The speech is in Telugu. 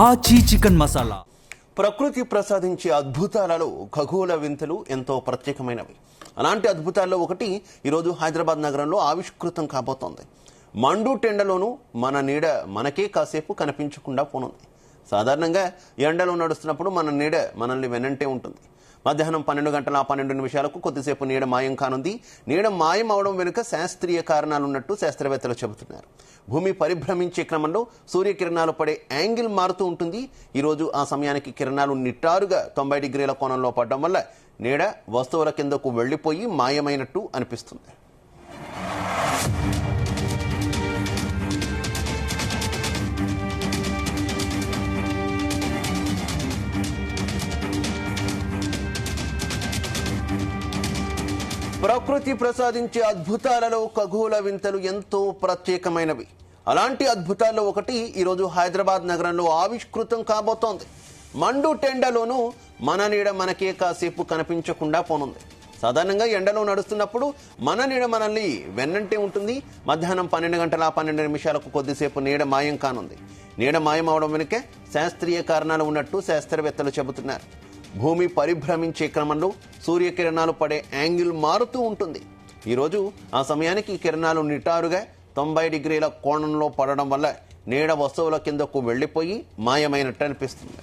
ఆచి చికెన్ మసాలా. ప్రకృతి ప్రసాదించే అద్భుతాలలో ఖగోళ వింతలు ఎంతో ప్రత్యేకమైనవి. అలాంటి అద్భుతాల్లో ఒకటి ఈరోజు హైదరాబాద్ నగరంలో ఆవిష్కృతం కాబోతోంది. మండు టెండలోనూ మన నీడ మనకే కాసేపు కనిపించకుండా పోనుంది. సాధారణంగా ఎండలో నడుస్తున్నప్పుడు మన నీడ మనల్ని వెనంటే ఉంటుంది. మధ్యాహ్నం 12:12 కొద్దిసేపు నీడ మాయం కానుంది. నీడ మాయం అవడం వెనుక శాస్త్రీయ కారణాలున్నట్టు శాస్త్రవేత్తలు చెబుతున్నారు. భూమి పరిభ్రమించే క్రమంలో సూర్యకిరణాలు పడే యాంగిల్ మారుతూ ఉంటుంది. ఈరోజు ఆ సమయానికి కిరణాలు నిట్టారుగా 90 డిగ్రీల కోణంలో పడడం వల్ల నీడ వస్తువుల కిందకు వెళ్లిపోయి మాయమైనట్టు అనిపిస్తుంది. ప్రకృతి ప్రసాదించే అద్భుతాలలో ఖగోళ వింతలు ఎంతో ప్రత్యేకమైనవి. అలాంటి అద్భుతాల్లో ఒకటి ఈరోజు హైదరాబాద్ నగరంలో ఆవిష్కృతం కాబోతోంది. మండు టెండలోనూ మన నీడ మనకే కాసేపు కనిపించకుండా పోనుంది. సాధారణంగా ఎండలో నడుస్తున్నప్పుడు మన నీడ మనల్ని వెన్నంటే ఉంటుంది. మధ్యాహ్నం 12:12 కొద్దిసేపు నీడ మాయం కానుంది. నీడ మాయం అవడం వెనుకే శాస్త్రీయ కారణాలు ఉన్నట్టు శాస్త్రవేత్తలు చెబుతున్నారు. భూమి పరిభ్రమించే క్రమంలో సూర్యకిరణాలు పడే యాంగిల్ మారుతూ ఉంటుంది. ఈరోజు ఆ సమయానికి కిరణాలు నిటారుగా 90 డిగ్రీల కోణంలో పడడం వల్ల నీడ వస్తువుల కిందకు వెళ్లిపోయి మాయమైనట్టు అనిపిస్తుంది.